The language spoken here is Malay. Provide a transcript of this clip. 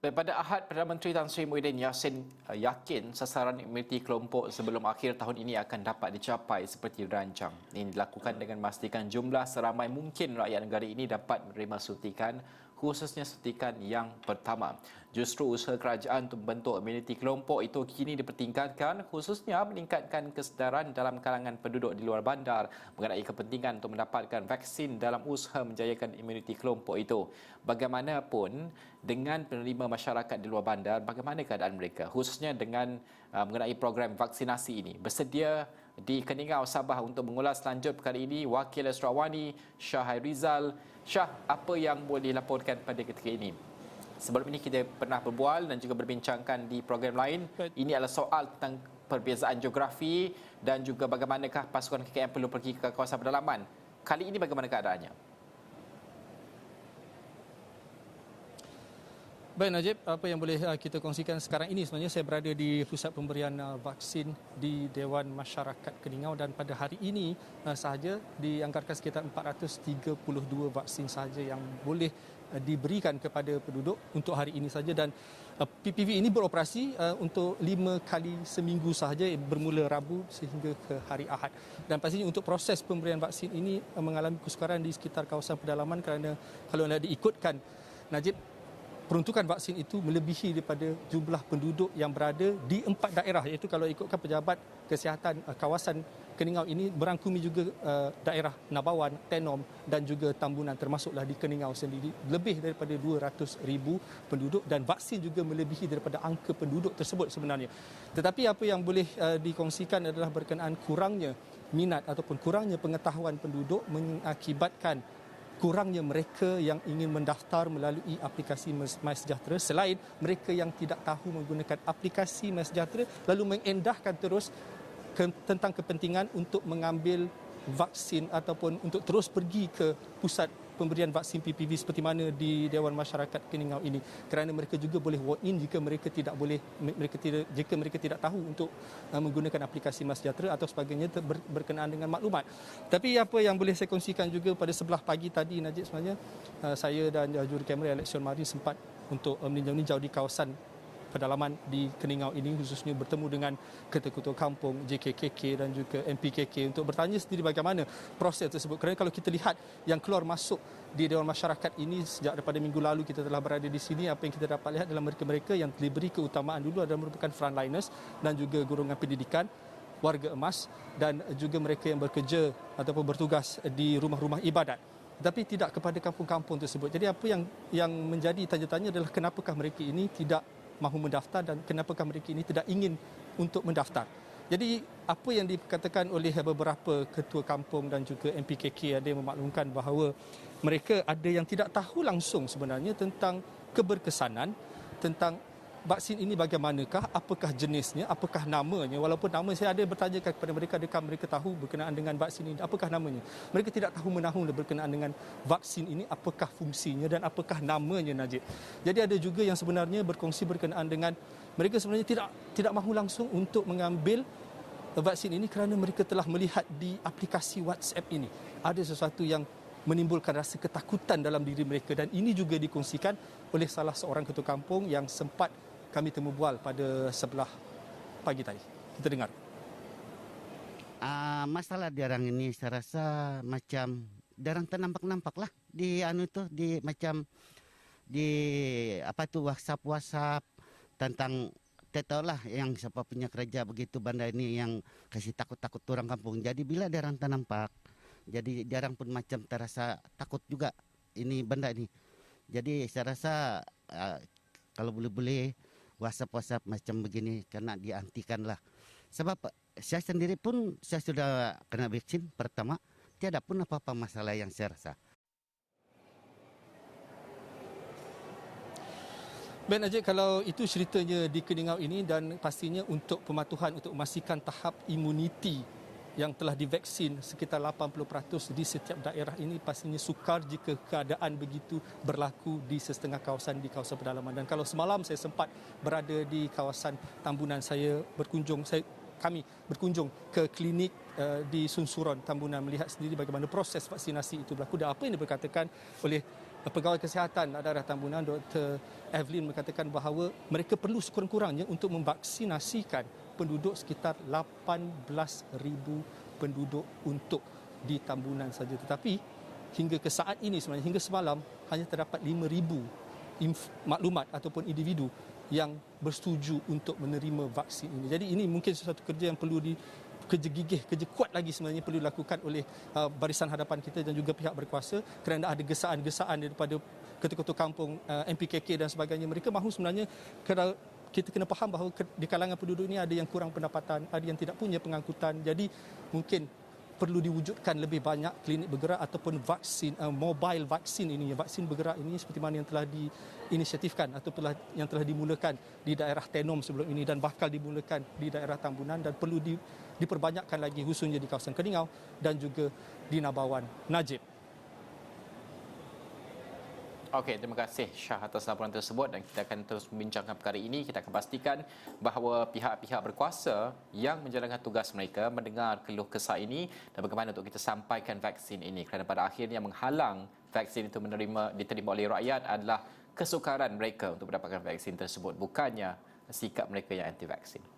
Baik, pada Ahad, Perdana Menteri Tan Sri Muhyiddin Yassin yakin sasaran imuniti kelompok sebelum akhir tahun ini akan dapat dicapai seperti dirancang. Ini dilakukan dengan memastikan jumlah seramai mungkin rakyat negara ini dapat menerima suntikan, khususnya suntikan yang pertama. Justru usaha kerajaan untuk membentuk imuniti kelompok itu kini dipertingkatkan, khususnya meningkatkan kesedaran dalam kalangan penduduk di luar bandar mengenai kepentingan untuk mendapatkan vaksin dalam usaha menjayakan imuniti kelompok itu. Bagaimanapun, dengan penerima masyarakat di luar bandar, bagaimana keadaan mereka, khususnya dengan mengenai program vaksinasi ini? Bersedia di Keningau, Sabah untuk mengulas lanjut perkara ini Wakil Esrawani Shah Hairizal. Shah, apa yang boleh dilaporkan pada ketika ini? Sebelum ini kita pernah berbual dan juga berbincangkan di program lain. Ini adalah soal tentang perbezaan geografi dan juga bagaimanakah pasukan KKM perlu pergi ke kawasan pedalaman. Kali ini bagaimana keadaannya? Baik Najib, apa yang boleh kita kongsikan sekarang ini, sebenarnya saya berada di pusat pemberian vaksin di Dewan Masyarakat Keningau, dan pada hari ini sahaja dianggarkan sekitar 432 vaksin sahaja yang boleh diberikan kepada penduduk untuk hari ini saja, dan PPV ini beroperasi untuk 5 kali seminggu sahaja bermula Rabu sehingga ke hari Ahad. Dan pastinya untuk proses pemberian vaksin ini mengalami kesukaran di sekitar kawasan pedalaman kerana kalau nak diikutkan, Najib, peruntukan vaksin itu melebihi daripada jumlah penduduk yang berada di 4 daerah, iaitu kalau ikutkan pejabat kesihatan kawasan Keningau ini merangkumi juga daerah Nabawan, Tenom dan juga Tambunan, termasuklah di Keningau sendiri lebih daripada 200,000 penduduk, dan vaksin juga melebihi daripada angka penduduk tersebut sebenarnya. Tetapi apa yang boleh dikongsikan adalah berkenaan kurangnya minat ataupun kurangnya pengetahuan penduduk mengakibatkan kurangnya mereka yang ingin mendaftar melalui aplikasi MySejahtera, selain mereka yang tidak tahu menggunakan aplikasi MySejahtera lalu mengendahkan terus tentang kepentingan untuk mengambil vaksin ataupun untuk terus pergi ke pusat pemberian vaksin PPV seperti mana di Dewan Masyarakat Keningau ini, kerana mereka juga boleh walk in jika mereka tidak tahu untuk menggunakan aplikasi MySejahtera atau sebagainya berkenaan dengan maklumat. Tapi apa yang boleh saya kongsikan juga pada sebelah pagi tadi, Najib, sebenarnya saya dan jurukamera Alexion Marin sempat untuk meninjau di kawasan pedalaman di Keningau ini, khususnya bertemu dengan ketua-ketua kampung, JKKK dan juga MPKK untuk bertanya sendiri bagaimana proses tersebut. Kerana kalau kita lihat yang keluar masuk di Dewan Masyarakat ini sejak daripada minggu lalu kita telah berada di sini, apa yang kita dapat lihat adalah mereka-mereka yang diberi keutamaan dulu adalah merupakan frontliners dan juga golongan pendidikan, warga emas dan juga mereka yang bekerja ataupun bertugas di rumah-rumah ibadat, tetapi tidak kepada kampung-kampung tersebut. Jadi apa yang menjadi tanya-tanya adalah kenapakah mereka ini tidak mahu mendaftar dan kenapakah mereka ini tidak ingin untuk mendaftar. Jadi apa yang dikatakan oleh beberapa ketua kampung dan juga MPKK, ada yang memaklumkan bahawa mereka ada yang tidak tahu langsung sebenarnya tentang keberkesanan, tentang vaksin ini bagaimanakah, apakah jenisnya, apakah namanya. Walaupun nama saya ada bertanyakan kepada mereka, adakah mereka tahu berkenaan dengan vaksin ini, apakah namanya. Mereka tidak tahu menahu berkenaan dengan vaksin ini, apakah fungsinya dan apakah namanya, Najib. Jadi ada juga yang sebenarnya berkongsi berkenaan dengan mereka sebenarnya tidak mahu langsung untuk mengambil vaksin ini kerana mereka telah melihat di aplikasi WhatsApp ini ada sesuatu yang menimbulkan rasa ketakutan dalam diri mereka, dan ini juga dikongsikan oleh salah seorang ketua kampung yang sempat kami temu bual pada sebelah pagi tadi. Kita dengar. Masalah diorang ini saya rasa macam diorang ternampak-nampak lah di macam di WhatsApp tentang tahu lah yang siapa punya kerja begitu benda ini yang kasih takut-takut orang kampung. Jadi bila diorang ternampak, jadi diorang pun macam terasa takut juga ini benda ini. Jadi saya rasa kalau boleh WhatsApp macam begini karena dihentikan lah. Sebab saya sendiri pun saya sudah kena vaksin pertama, tiada pun apa-apa masalah yang saya rasa. Baik Najib, kalau itu ceritanya di Keningau ini, dan pastinya untuk pematuhan untuk memastikan tahap imuniti yang telah divaksin sekitar 80% di setiap daerah ini, pastinya sukar jika keadaan begitu berlaku di setengah kawasan di kawasan pedalaman. Dan kalau semalam saya sempat berada di kawasan Tambunan, kami berkunjung ke klinik di Sunsuron Tambunan, melihat sendiri bagaimana proses vaksinasi itu berlaku dan apa yang diberkatakan oleh Pegawai Kesihatan Daerah Tambunan Dr. Evelyn mengatakan bahawa mereka perlu sekurang-kurangnya untuk memvaksinasikan penduduk sekitar 18,000 penduduk untuk di Tambunan saja. Tetapi hingga ke saat ini sebenarnya, hingga semalam hanya terdapat 5,000 maklumat ataupun individu yang bersetuju untuk menerima vaksin ini. Jadi ini mungkin sesuatu kerja yang perlu kerja gigih, kerja kuat lagi sebenarnya perlu dilakukan oleh barisan hadapan kita dan juga pihak berkuasa, kerana ada gesaan-gesaan daripada ketua-ketua kampung, MPKK dan sebagainya. Mereka mahu sebenarnya, kerana kita kena faham bahawa di kalangan penduduk ini ada yang kurang pendapatan, ada yang tidak punya pengangkutan. Jadi mungkin perlu diwujudkan lebih banyak klinik bergerak ataupun vaksin, mobile vaksin ini, vaksin bergerak ini seperti mana yang telah diinisiatifkan atau yang telah dimulakan di daerah Tenom sebelum ini dan bakal dimulakan di daerah Tambunan dan perlu diperbanyakkan lagi khususnya di kawasan Keningau dan juga di Nabawan. Najib. Okey, terima kasih Syah atas laporan tersebut dan kita akan terus membincangkan perkara ini. Kita akan pastikan bahawa pihak-pihak berkuasa yang menjalankan tugas mereka mendengar keluh kesah ini dan bagaimana untuk kita sampaikan vaksin ini, kerana pada akhirnya menghalang vaksin itu diterima oleh rakyat adalah kesukaran mereka untuk mendapatkan vaksin tersebut, bukannya sikap mereka yang anti vaksin.